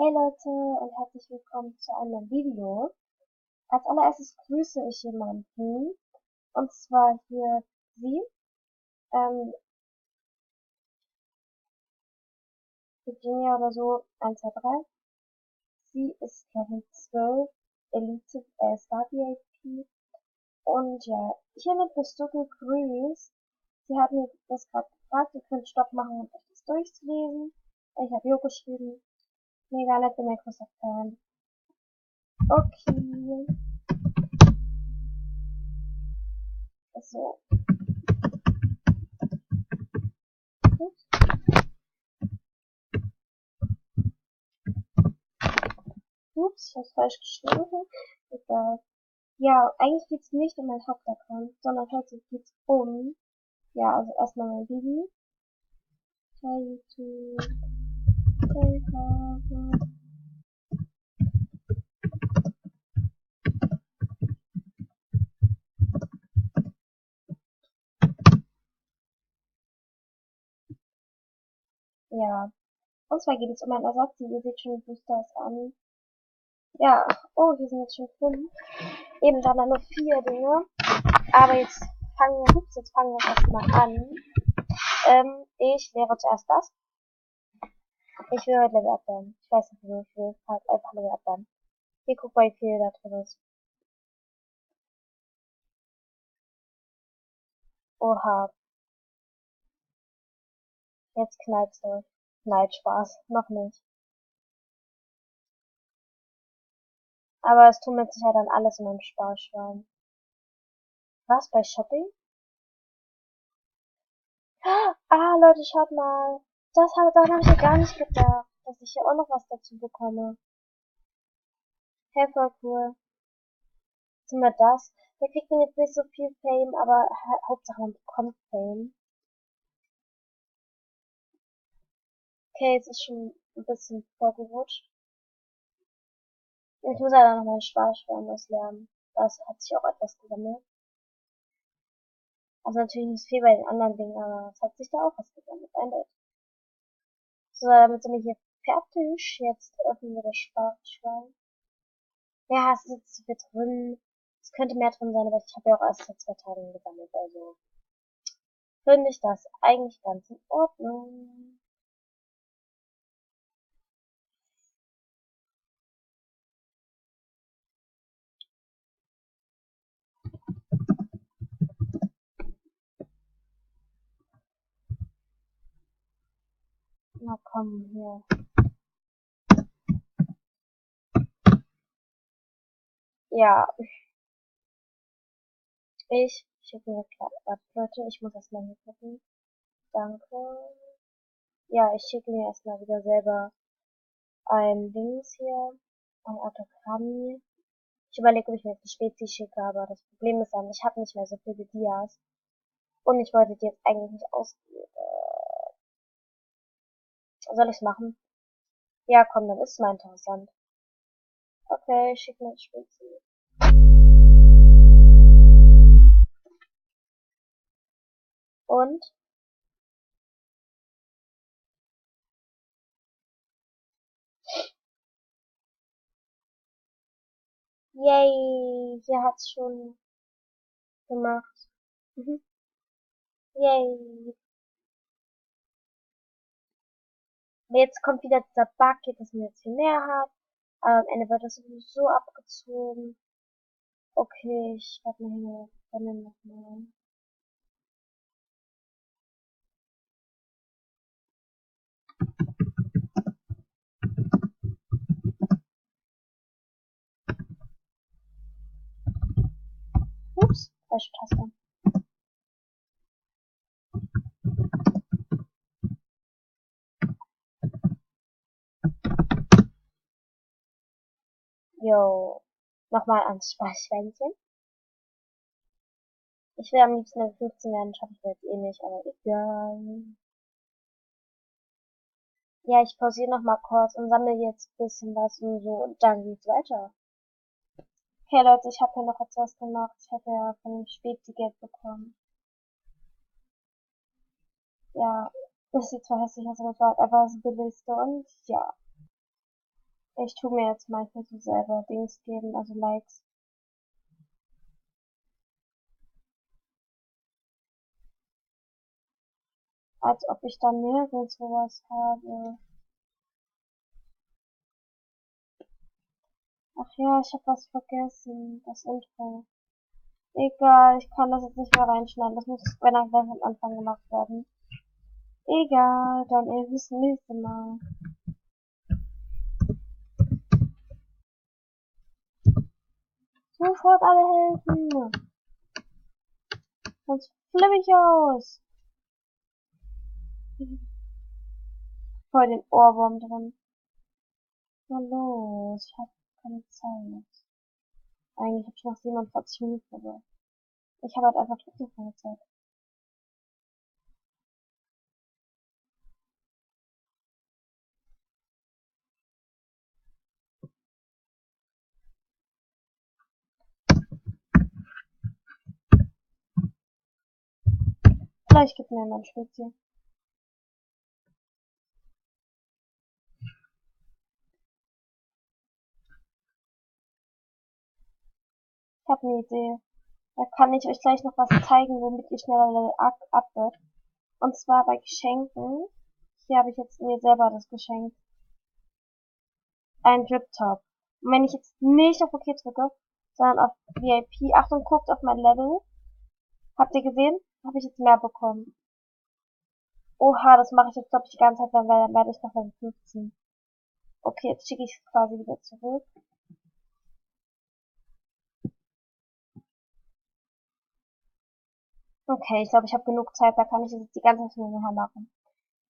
Hey Leute und herzlich willkommen zu einem neuen Video. Als allererstes grüße ich jemanden, und zwar hier sie, Virginia oder so, 1, 2, 3. Sie ist Level 12, Elite, Star VIP, und ja, hiermit wirst du gegrüßt. Sie hat mir das gerade gefragt, ihr könnt Stopp machen und euch das durchzulesen. Ich habe Jo geschrieben, mega nett, bin ein großer Fan. Okay, so. Ups, ich hab's falsch geschrieben. Egal. Ja, eigentlich geht's nicht um mein Hauptaccount, sondern heute geht's um, ja, also erstmal mein Baby. Hey YouTube, hey Hase. Ja, und zwar geht es um einen Ersatz, ihr seht schon, Booster ist an. Ja, oh, hier sind jetzt schon 5. Eben waren da nur 4 Dinge. Aber jetzt fangen wir erstmal an. Ich wäre zuerst das. Ich will heute Level up werden. Ich weiß nicht, wie viel, halt einfach Level up werden. Hier, guck mal, wie viel da drin ist. Oha, jetzt knallt's durch. Nein, Spaß, noch nicht. Aber es tummelt sich ja dann alles in meinem Sparschwein. Was, bei Shopping? Ah, Leute, schaut mal. Daran habe ich ja gar nicht gedacht, dass ich hier auch noch was dazu bekomme. Hey, voll cool. Sind wir das? Da kriegt man jetzt nicht so viel Fame, aber Hauptsache man bekommt Fame. Okay, jetzt ist schon ein bisschen vorgerutscht. Ich muss ja noch mein Sparschwein loslernen. Das hat sich auch etwas gesammelt. Also natürlich nicht viel bei den anderen Dingen, aber es hat sich da auch was gesammelt. Eindeutig. So, damit sind wir hier fertig. Jetzt öffnen wir das Sparschwein. Ja, es ist jetzt zu viel drin. Es könnte mehr drin sein, aber ich habe ja auch erst seit 2 Tagen gesammelt. Also finde ich das eigentlich ganz in Ordnung. Na komm, hier. Ja, ich schicke mir gerade ab. Leute, ich muss erstmal hier gucken. Danke. Ja, ich schicke mir erstmal wieder selber ein Dings hier. Ein Autogramm. Ich überlege, ob ich mir jetzt eine Spezi schicke, aber das Problem ist dann, ich habe nicht mehr so viele Dias. Und ich wollte die jetzt eigentlich nicht ausgeben. Soll ich's machen? Ja, komm, dann ist es mal interessant. Okay, ich schicke mir eine Spezi. Und? Yay, hier hat's schon gemacht. Mhm. Yay. Jetzt kommt wieder dieser Bug, dass man jetzt viel mehr hat. Aber am Ende wird das sowieso abgezogen. Okay, ich warte mal hier. Dann nochmal. Ups, falsche Taste. Jo. Nochmal ans Sparschweinchen. Ich will am liebsten Level 15 werden, schaffe ich jetzt eh nicht, aber egal. Ja, ich pausiere noch mal kurz und sammle jetzt ein bisschen was und so und dann geht's weiter. Okay Leute, ich habe hier noch etwas gemacht. Ich habe ja von dem Spezi Geld bekommen. Ja, das sieht zwar hässlich aus, aber es war halt einfach das Billigste und ja. Ich tue mir jetzt manchmal so selber Dings geben, also Likes. Als ob ich da nirgends was habe. Ach ja, ich habe was vergessen. Das Intro. Egal, ich kann das jetzt nicht mehr reinschneiden. Das muss, wenn dann gleich am Anfang gemacht werden. Egal, dann ihr wisst nächste Mal. Sofort alle helfen. Sonst flippe ich aus. Voll den Ohrwurm drin. Na los, ich hab keine Zeit. Eigentlich hab ich noch 47 Minuten, aber ich habe halt einfach trotzdem keine Zeit. Vielleicht gibt mir mein Spezies. Ich habe eine Idee. Da kann ich euch gleich noch was zeigen, womit ihr schneller Level up wird. Und zwar bei Geschenken. Hier habe ich jetzt mir selber das geschenkt. Ein Drip Top. Und wenn ich jetzt nicht auf OK drücke, sondern auf VIP, Achtung, guckt auf mein Level. Habt ihr gesehen? Habe ich jetzt mehr bekommen. Oha, das mache ich jetzt, glaube ich, die ganze Zeit, weil dann werde ich noch Level 15. Okay, jetzt schicke ich es quasi wieder zurück. Okay, ich glaube, ich habe genug Zeit, da kann ich jetzt die ganze Zeit hin und her machen.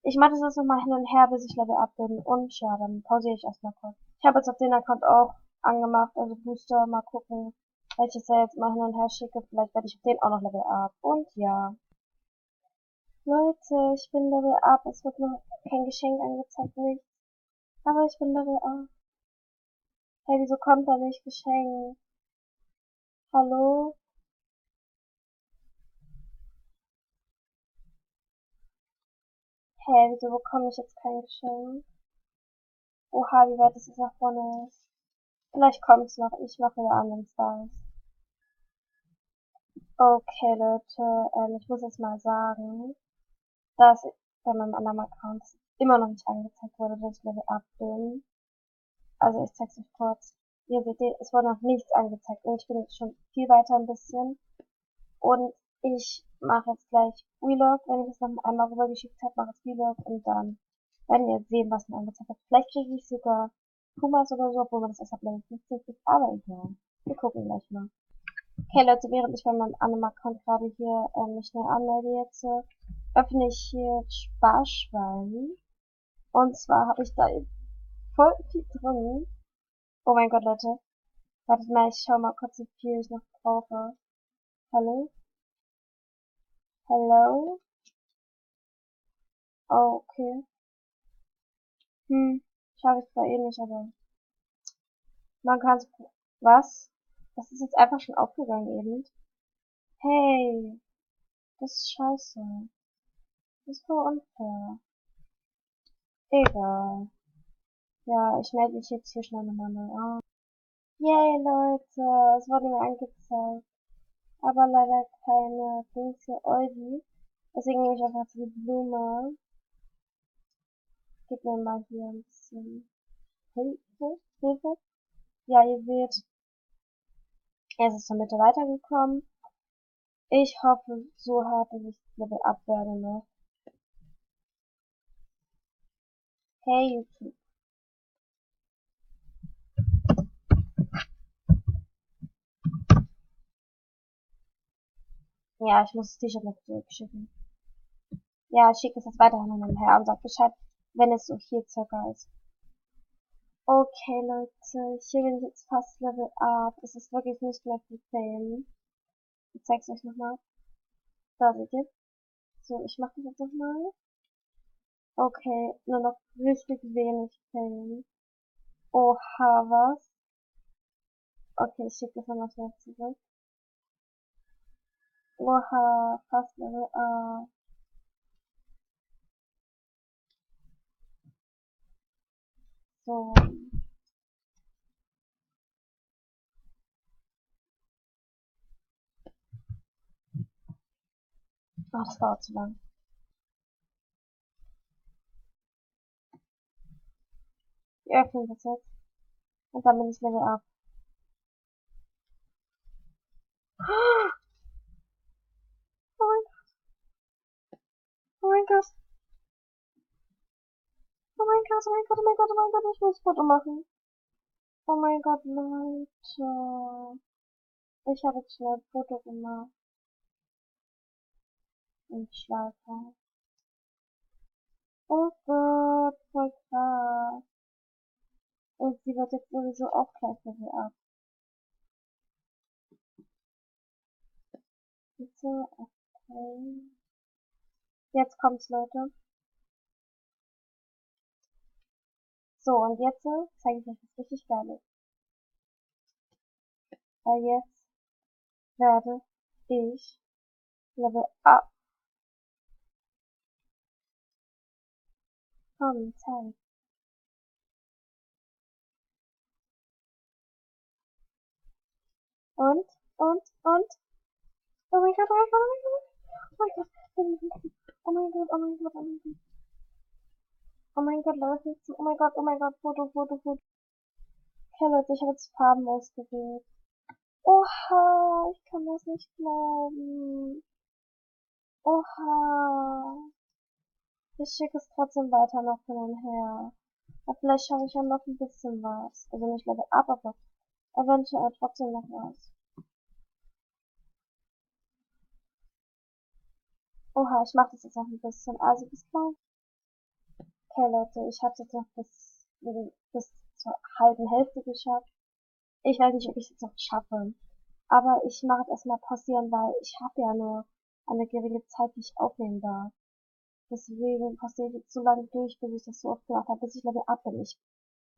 Ich mache das jetzt nochmal hin und her, bis ich Level up bin. Und ja, dann pausiere ich erstmal kurz. Ich habe jetzt auf den Account auch angemacht, also Booster, mal gucken, welches er jetzt mal hin und her schicke. Vielleicht werde ich auf den auch noch Level up. Und ja. Leute, ich bin Level up. Es wird noch kein Geschenk angezeigt, nicht. Aber ich bin Level up. Hey, wieso kommt da nicht Geschenk? Hallo? Hey, wieso bekomme ich jetzt kein Geschenk? Oha, wie weit ist es nach vorne ist. Vielleicht kommt's noch. Ich mache wieder an, wenn's da ist. Okay, Leute, ich muss jetzt mal sagen, dass bei meinem anderen Account immer noch nicht angezeigt wurde, dass ich Level up bin. Also ich zeig's euch kurz. Ihr seht, es wurde noch nichts angezeigt und ich bin jetzt schon viel weiter ein bisschen. Und ich mache jetzt gleich Vlog, wenn ich es noch einmal rübergeschickt habe, mache ich Vlog und dann werden wir jetzt sehen, was mir angezeigt hat. Vielleicht kriege ich sogar Pumas oder so, obwohl man das erst ab Level 15 kriegt, aber egal. Wir gucken gleich mal. Okay Leute, während ich bei meinem anderen Account gerade hier mich schnell anmelde jetzt, öffne ich hier Sparschwein. Und zwar habe ich da voll viel drin. Oh mein Gott, Leute. Wartet mal, ich schau mal kurz, wie viel ich noch brauche. Hallo? Hello? Oh, okay. Schaffe ich zwar eh nicht, aber man kann es. Was? Das ist jetzt einfach schon aufgegangen eben. Hey, das ist scheiße. Das ist voll unfair. Egal. Ja, ich melde mich jetzt hier schnell nochmal neu an. Yay, Leute, es wurde mir angezeigt. Aber leider keine Dings hier Eudi. Deswegen nehme ich einfach die Blume. Gib mir mal hier ein bisschen Hilfe. Ja, ihr seht, er ist zur Mitte weitergekommen. Ich hoffe so hart, dass ich Level up werde noch. Hey, YouTube. Ja, ich muss das T-Shirt noch zurückschicken. Ja, ich schicke es jetzt weiterhin an den Herrn und sag Bescheid, wenn es so hier circa ist. Okay, Leute, hier bin ich jetzt fast Level up. Es ist wirklich nicht mehr viel Fame. Ich zeig's euch nochmal. Da seht ihr. So, ich mache das jetzt nochmal. Okay, nur noch richtig wenig Fame. Oha, was? Okay, ich schicke das nochmal schnell zurück. Oha, fast Level up. So. Oh, das dauert zu lang. Wir öffnen das jetzt. Und dann bin ich Level up. Oh mein Gott. Oh mein Gott. Oh mein Gott, oh mein Gott, oh mein Gott, oh mein Gott, ich muss ein Foto machen. Oh mein Gott, Leute. Ich habe jetzt schnell ein Foto gemacht. Und Schleifer. Oh Gott, voll krass. Und sie wird jetzt sowieso auch gleich Level up. Bitte, okay. Jetzt kommt's, Leute. So, und jetzt zeige ich euch was richtig Geiles. Weil jetzt werde ich Level up. Komm, zeig. Und? Oh mein Gott, oh mein Gott, oh mein Gott, oh mein Gott. Oh mein Gott, oh mein Gott, oh mein Gott. Oh mein Gott, Level 15. Oh mein Gott, Foto. Okay, Leute, ich habe jetzt Farben ausgewählt. Oha, ich kann das nicht glauben. Oha. Ich schicke es trotzdem weiter noch hin und her. Aber vielleicht schaffe ich ja noch ein bisschen was. Also nicht Level up, aber eventuell trotzdem noch was. Oha, ich mache das jetzt noch ein bisschen. Also bis gleich. Okay, Leute, ich habe jetzt noch bis zur halben Hälfte geschafft. Ich weiß nicht, ob ich es jetzt noch schaffe. Aber ich mache es erstmal pausieren, weil ich habe ja nur eine geringe Zeit, die ich aufnehmen darf. Deswegen pausiere ich jetzt so lange durch, bis ich das so oft gemacht habe, bis ich Level up bin. Ich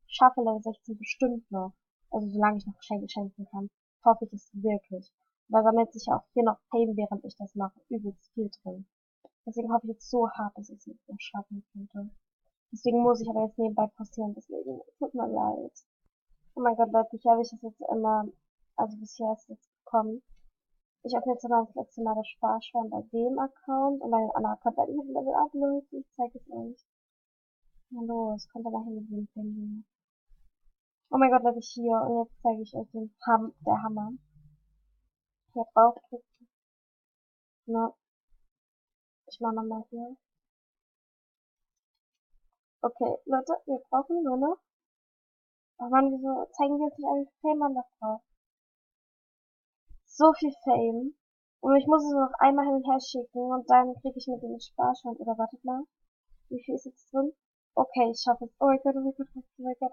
schaffe Level 16 bestimmt noch. Also solange ich noch Geschenke schenken kann, hoffe ich es wirklich. Da sammelt sich ja auch hier noch Fame, während ich das mache, übelst viel drin. Deswegen hoffe ich jetzt so hart, dass ich es nicht mehr schaffen könnte. Deswegen muss ich aber jetzt nebenbei pausieren, deswegen tut mir leid. Oh mein Gott, Leute, hier habe ich das jetzt immer, also bisher ist es jetzt gekommen. Ich öffne jetzt mal das letzte Mal das Sparschwein bei dem Account und bei dem anderen Account werde ich mit Level up, Leute. Ich zeige es euch. Hallo, es kommt aber hin mit dem Film. Oh mein Gott, Leute, hier. Und jetzt zeige ich euch der Hammer. Hier drauf drücken. Na, ich mache nochmal hier. Okay, Leute, wir brauchen nur noch. Oh Mann, wieso zeigen die jetzt nicht alle Fame an da drauf? So viel Fame. Und ich muss es noch einmal hin und her schicken und dann kriege ich mit dem Sparschwein. Oder wartet mal. Wie viel ist jetzt drin? Okay, ich schaffe es. Oh mein Gott, oh mein Gott, oh mein Gott.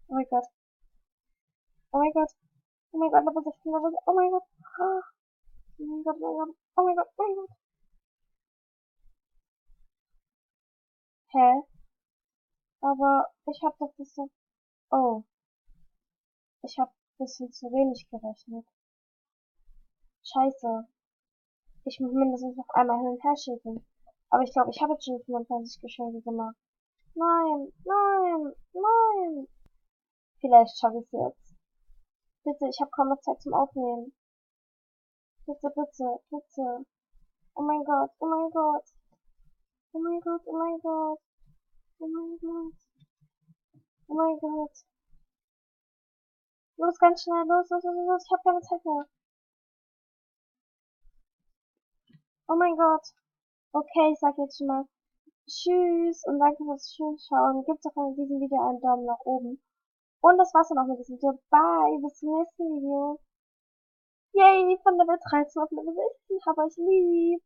Oh mein Gott. Oh mein Gott. Oh mein Gott, Level 16, Level 16. Oh mein Gott. Ah. Oh mein Gott, oh mein Gott. Oh mein Gott, oh mein Gott. Hä? Aber ich hab doch das so. Oh. Ich hab ein bisschen zu wenig gerechnet. Scheiße. Ich muss mindestens noch einmal hin und her schicken. Aber ich glaube, ich habe jetzt schon 25 Geschenke gemacht. Nein, nein, nein. Vielleicht schaffe ich es jetzt. Bitte, ich habe kaum noch Zeit zum Aufnehmen. Bitte, bitte, bitte. Oh mein Gott, oh mein Gott. Oh mein Gott, oh mein Gott. Oh mein Gott. Oh mein Gott. Los, ganz schnell, los. Ich habe keine Zeit mehr. Oh mein Gott. Okay, ich sag jetzt schon mal Tschüss und danke fürs Zuschauen. Gebt doch in diesem Video einen Daumen nach oben. Und das war's dann auch mit diesem Video. Bye, bis zum nächsten Video. Yay, von Level 13 auf Level 16. Hab euch lieb.